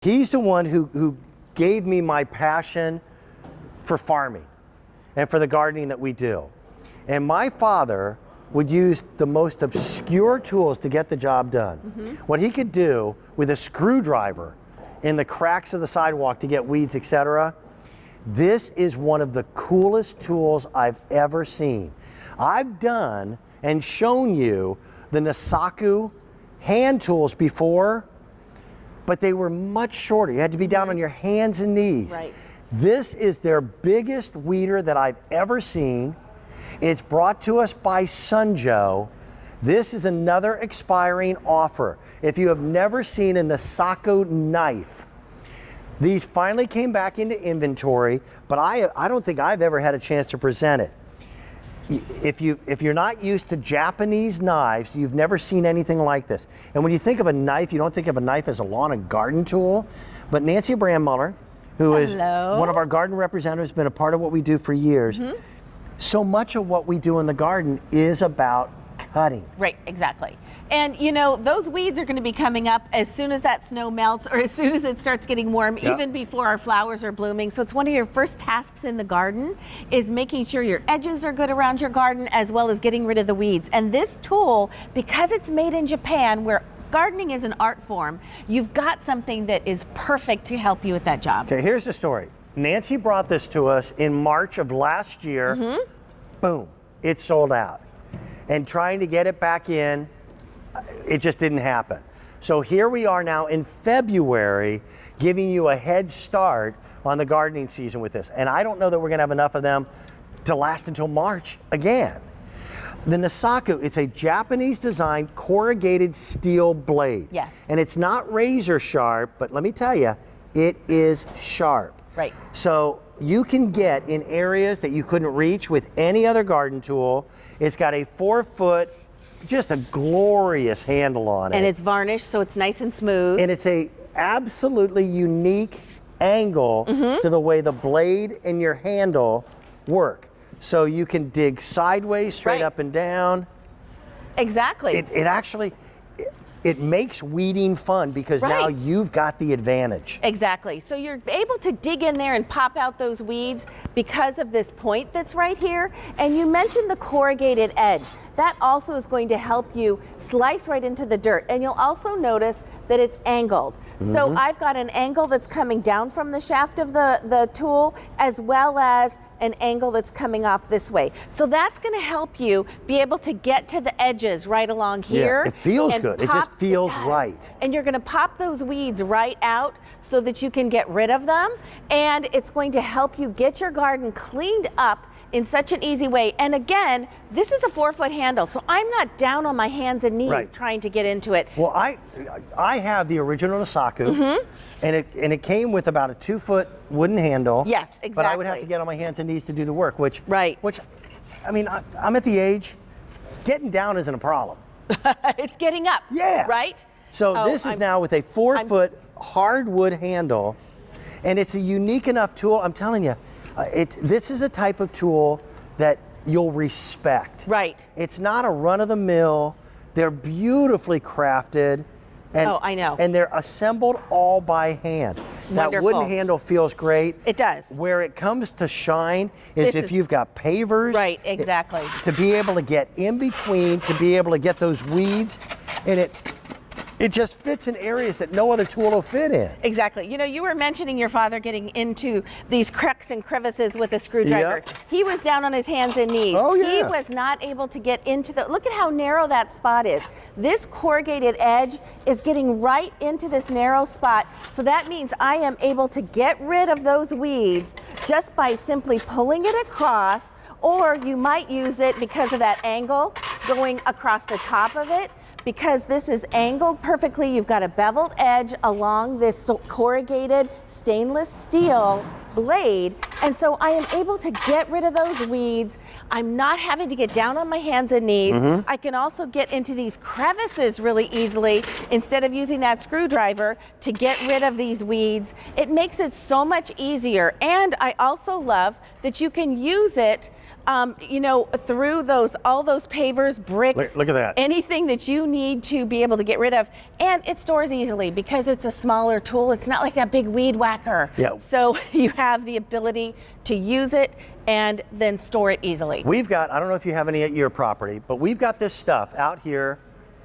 He's the one who gave me my passion for farming and for the gardening that we do. And my father would use the most obscure tools to get the job done. What he could do with a screwdriver in the cracks of the sidewalk to get weeds, etc. This is one of the coolest tools I've ever seen. I've done and shown you the Nisaku hand tools before, but they were much shorter. You had to be down on your hands and knees. Right. This is their biggest weeder that I've ever seen. It's brought to us by Sunjo. This is another expiring offer. If you have never seen a Nisaku knife, these finally came back into inventory, but I don't think I've ever had a chance to present it. If you're not used to Japanese knives, you've never seen anything like this. And when you think of a knife, you don't think of a knife as a lawn and garden tool, but Nancy Brandmuller, who is one of our garden representatives, been a part of what we do for years. So much of what we do in the garden is about cutting. Right, exactly. And you know, those weeds are going to be coming up as soon as that snow melts or as soon as it starts getting warm, even before our flowers are blooming. So it's one of your first tasks in the garden is making sure your edges are good around your garden as well as getting rid of the weeds. And this tool, because it's made in Japan where gardening is an art form, you've got something that is perfect to help you with that job. Okay, here's the story. Nancy brought this to us in March of last year. Boom, it sold out. And trying to get it back in, it just didn't happen. So here we are now in February, giving you a head start on the gardening season with this. And I don't know that we're gonna have enough of them to last until March again. The Nisaku, it's a Japanese designed corrugated steel blade. Yes. And it's not razor sharp, but let me tell you, it is sharp. Right. So you can get in areas that you couldn't reach with any other garden tool. It's got a 4-foot, just a glorious handle on it. And it's varnished, so it's nice and smooth. And it's a absolutely unique angle to the way the blade and your handle work. So you can dig sideways, straight up and down. Exactly. It actually, it makes weeding fun because now you've got the advantage. Exactly. So you're able to dig in there and pop out those weeds because of this point that's right here. And you mentioned the corrugated edge. That also is going to help you slice right into the dirt. And you'll also notice that it's angled. So I've got an angle that's coming down from the shaft of the tool as well as an angle that's coming off this way. So that's going to help you be able to get to the edges right along here. Yeah, it feels good. It just feels right. And you're going to pop those weeds right out so that you can get rid of them. And it's going to help you get your garden cleaned up in such an easy way. And again, this is a 4-foot handle, so I'm not down on my hands and knees trying to get into it. Well, I have the original Nisaku, and it came with about a 2-foot wooden handle. Yes, exactly. But I would have to get on my hands and knees to do the work, which I mean, I'm at the age, getting down isn't a problem. It's getting up. Yeah. Right? So this is now with a 4-foot hardwood handle, and it's a unique enough tool. I'm telling you, this is a type of tool that you'll respect. Right. It's not a run-of-the-mill. They're beautifully crafted. And, I know. And they're assembled all by hand. Wonderful. That wooden handle feels great. It does. Where it comes to shine is if you've got pavers. Right, exactly. To be able to get in between, to be able to get those weeds, and it just fits in areas that no other tool will fit in. Exactly. You know, you were mentioning your father getting into these cracks and crevices with a screwdriver. He was down on his hands and knees. Oh, yeah. He was not able to get into look at how narrow that spot is. This corrugated edge is getting right into this narrow spot. So that means I am able to get rid of those weeds just by simply pulling it across, or you might use it because of that angle going across the top of it. Because this is angled perfectly, you've got a beveled edge along this corrugated stainless steel blade, and so I am able to get rid of those weeds. I'm not having to get down on my hands and knees. I can also get into these crevices really easily instead of using that screwdriver to get rid of these weeds. It makes it so much easier, and I also love that you can use it you know, through all those pavers, bricks. Look at that. Anything that you need to be able to get rid of. And it stores easily because it's a smaller tool. It's not like that big weed whacker. Yeah. So you have the ability to use it and then store it easily. We've got, I don't know if you have any at your property, but we've got this stuff out here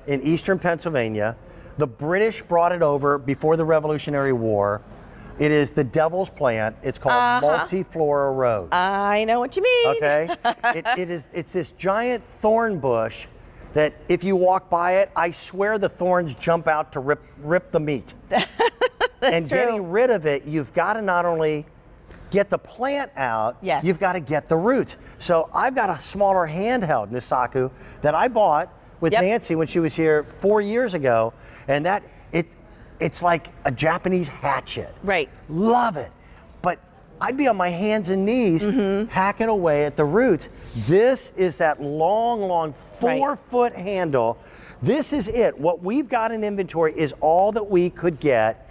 in eastern Pennsylvania. The British brought it over before the Revolutionary War. It is the devil's plant. It's called multiflora rose. I know what you mean. Okay? It's this giant thorn bush that if you walk by it, I swear the thorns jump out to rip the meat. And true. getting rid of it, you've got to not only get the plant out, yes, you've got to get the roots. So I've got a smaller handheld Nisaku that I bought with Nancy when she was here 4 years ago, and it's like a Japanese hatchet. Right. Love it. But I'd be on my hands and knees hacking away at the roots. This is that long 4-foot handle. This is it. What we've got in inventory is all that we could get.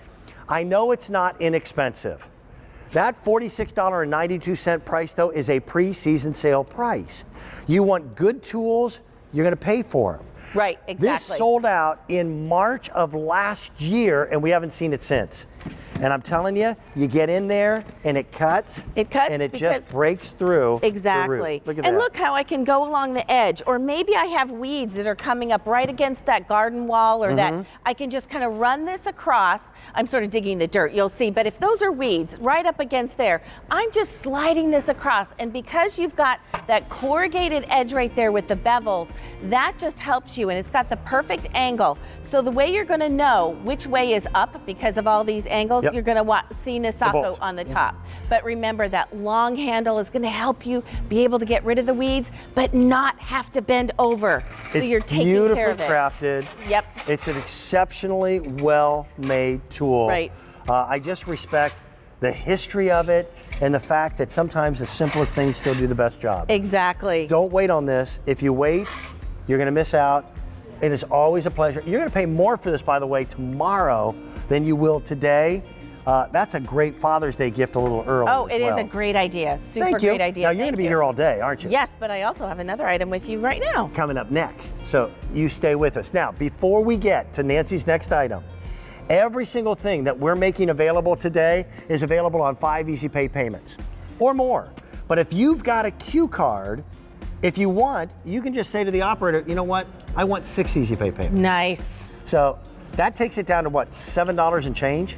I know it's not inexpensive. That $46.92 price, though, is a pre-season sale price. You want good tools, you're going to pay for them. Right, exactly. This sold out in March of last year, and we haven't seen it since. And I'm telling you, you get in there and it cuts. It cuts and it just breaks through. Exactly. Look at and that. look how I can go along the edge, or maybe I have weeds that are coming up right against that garden wall, or that I can just kind of run this across. I'm sort of digging the dirt, you'll see, but if those are weeds right up against there, I'm just sliding this across, and because you've got that corrugated edge right there with the bevels, that just helps you, and it's got the perfect angle. So the way you're going to know which way is up because of all these angles, you're going to see Nisaku on the top. But remember, that long handle is going to help you be able to get rid of the weeds, but not have to bend over. So you're taking care of it. Beautifully crafted. Yep. It's an exceptionally well-made tool. Right. I just respect the history of it and the fact that sometimes the simplest things still do the best job. Exactly. Don't wait on this. If you wait, you're going to miss out. It is always a pleasure. You're going to pay more for this, by the way, tomorrow than you will today. That's a great Father's Day gift a little early. Oh, it is a great idea. Super great idea. Now, you're going to be here all day, aren't you? Yes, but I also have another item with you right now. Coming up next. So you stay with us. Now, before we get to Nancy's next item, every single thing that we're making available today is available on 5 Easy Pay payments or more. But if you've got a Q card, if you want, you can just say to the operator, you know what? I want 6 Easy Pay payments. Nice. So that takes it down to what, $7 and change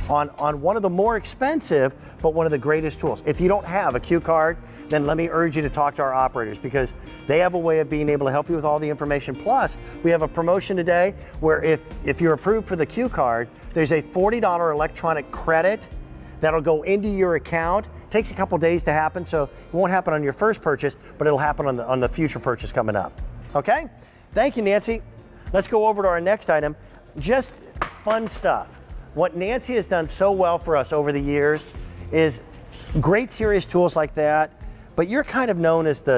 on one of the more expensive, but one of the greatest tools. If you don't have a Q card, then let me urge you to talk to our operators because they have a way of being able to help you with all the information. Plus, we have a promotion today where if you're approved for the Q card, there's a $40 electronic credit that'll go into your account. Takes a couple days to happen, so it won't happen on your first purchase, but it'll happen on the future purchase coming up. Okay? Thank you, Nancy. Let's go over to our next item. Just fun stuff. What Nancy has done so well for us over the years is great serious tools like that, but you're kind of known as the